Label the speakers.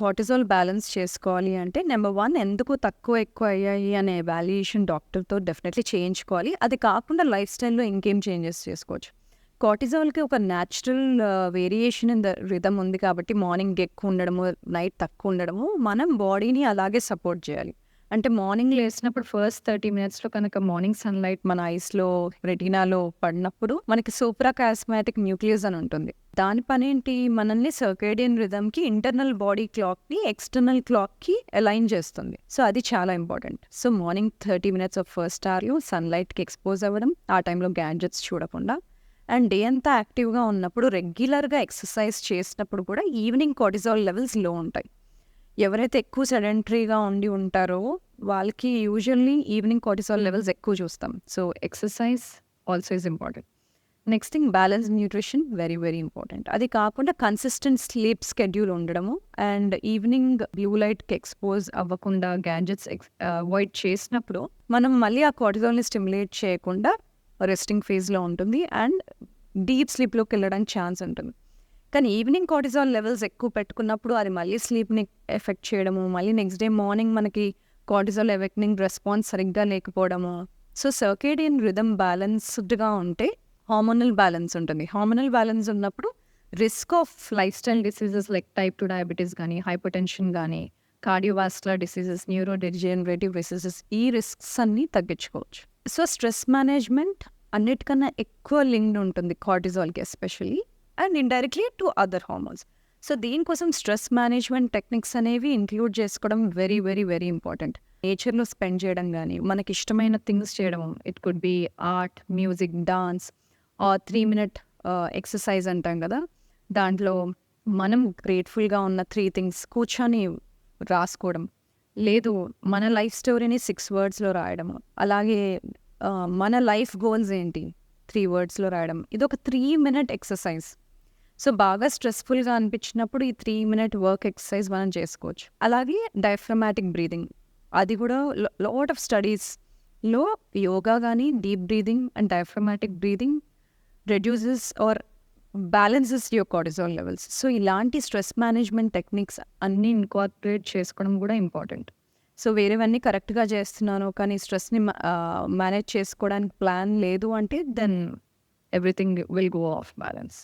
Speaker 1: Cortisol balance చేసుకోవాలి అంటే number 1 ఎందుకు తక్కువ ఎక్కువ అయ్యాయి అనే వాల్యుయేషన్ డాక్టర్‌తో డెఫినెట్‌లీ చేయించుకోవాలి. అది కాకుండా లైఫ్ స్టైల్‌లో ఇంకేం చేంజెస్ చేసుకోవచ్చు. కార్టిజాల్‌కి ఒక natural variation in the rhythm ఉంది కాబట్టి మార్నింగ్ ఎక్కువ ఉండడము, నైట్ తక్కువ ఉండడము మనం బాడీని అలాగే సపోర్ట్ చేయాలి. అంటే మార్నింగ్ లేసినప్పుడు ఫస్ట్ 30 మినిట్స్‌లో కనుక మార్నింగ్ సన్‌లైట్ మన ఐస్‌లో, రెటీనాలో పడినప్పుడు మనకి సూప్రాకాస్మాటిక్ న్యూక్లియస్ అని ఉంటుంది. దాని పనేంటి మనల్ని సర్కేడియన్ రిథమ్‌కి ఇంటర్నల్ బాడీ క్లాక్‌ని ఎక్స్టర్నల్ క్లాక్‌కి అలైన్ చేస్తుంది. సో అది చాలా important. So morning 30 minutes of first అవర్‌లో సన్‌లైట్‌కి ఎక్స్‌పోజ్ అవ్వడం, ఆ టైంలో గ్యాడ్జెట్స్ చూడకుండా అండ్ డే అంతా యాక్టివ్‌గా ఉన్నప్పుడు రెగ్యులర్‌గా ఎక్సర్సైజ్ చేసినప్పుడు కూడా ఈవినింగ్ కార్టిజాల్ లెవెల్స్ లో ఉంటాయి. ఎవరైతే ఎక్కువ సెడెంటరీగా ఉండి ఉంటారో వాళ్ళకి యూజువల్లీ ఈవినింగ్ కార్టిసాల్ లెవెల్స్ ఎక్కువ చూస్తాం. So exercise also is important. Next thing balance nutrition very very important. అది కాకుండా కన్సిస్టెంట్ స్లీప్ స్కెడ్యూల్ ఉండడము అండ్ ఈవినింగ్ బ్లూ లైట్కి ఎక్స్పోజ్ అవ్వకుండా గ్యాడ్జెట్స్ అవాయిడ్ చేసినప్పుడు మనం మళ్ళీ ఆ కార్టిజాల్ని స్టిమ్యులేట్ చేయకుండా రెస్టింగ్ ఫేజ్లో ఉంటుంది అండ్ డీప్ స్లీప్లోకి వెళ్ళడానికి ఛాన్స్ ఉంటుంది. కానీ ఈవినింగ్ కార్టిజాల్ లెవెల్స్ ఎక్కువ పెట్టుకున్నప్పుడు అది మళ్ళీ స్లీప్ని ఎఫెక్ట్ చేయడము, మళ్ళీ నెక్స్ట్ డే మార్నింగ్ మనకి కార్టిజాల్ ఎవెక్నింగ్ రెస్పాన్స్ సరిగ్గా లేకపోవడము. సో సర్కేడియన్ రిథమ్ బ్యాలెన్స్డ్గా ఉంటే హార్మోనల్ బ్యాలెన్స్ ఉంటుంది. హార్మోనల్ బ్యాలెన్స్ ఉన్నప్పుడు risk of lifestyle diseases like type 2 diabetes కానీ, హైపర్టెన్షన్ కానీ, కార్డియోవాస్కులర్ డిసీజెస్, న్యూరోడెజనరేటివ్ డిసీజెస్ ఈ రిస్క్స్ అన్నీ తగ్గించుకోవచ్చు. సో స్ట్రెస్ మేనేజ్మెంట్ అన్నిటికన్నా ఎక్కువ లింక్డ్ ఉంటుంది కార్టిజాల్కి especially and indirectly to other hormones. So దీనికోసం స్ట్రెస్ మేనేజ్మెంట్ టెక్నిక్స్ అనేవి ఇంక్లూడ్ చేసుకోవడం వెరీ వెరీ వెరీ ఇంపార్టెంట్. నేచర్లో స్పెండ్ చేయడం కానీ, మనకి ఇష్టమైన థింగ్స్ చేయడం, it could be art, music, dance, 3 minute exercise అంటాం కదా, దాంట్లో మనం గ్రేట్ఫుల్గా ఉన్న 3 థింగ్స్ కూర్చొని రాసుకోవడం, లేదు మన లైఫ్ స్టోరీని 6 వర్డ్స్లో రాయడం, అలాగే మన లైఫ్ గోల్స్ ఏంటి 3 వర్డ్స్లో రాయడం. ఇది ఒక 3 మినిట్ ఎక్సర్సైజ్. సో బాగా స్ట్రెస్ఫుల్గా అనిపించినప్పుడు ఈ 3 మినిట్ వర్క్ ఎక్సర్సైజ్ మనం చేసుకోవచ్చు. అలాగే డయాఫ్రమాటిక్ బ్రీదింగ్, అది కూడా లాట్ ఆఫ్ స్టడీస్లో యోగా కానీ deep breathing and diaphragmatic breathing reduces or balances your cortisol levels. So ఇలాంటి స్ట్రెస్ మేనేజ్మెంట్ టెక్నిక్స్ అన్నీ ఇన్కార్పొరేట్ చేసుకోవడం కూడా ఇంపార్టెంట్. సో వేరేవన్నీ కరెక్ట్గా చేస్తున్నాను కానీ స్ట్రెస్ని మేనేజ్ చేసుకోవడానికి ప్లాన్ లేదు అంటే then everything will go off balance.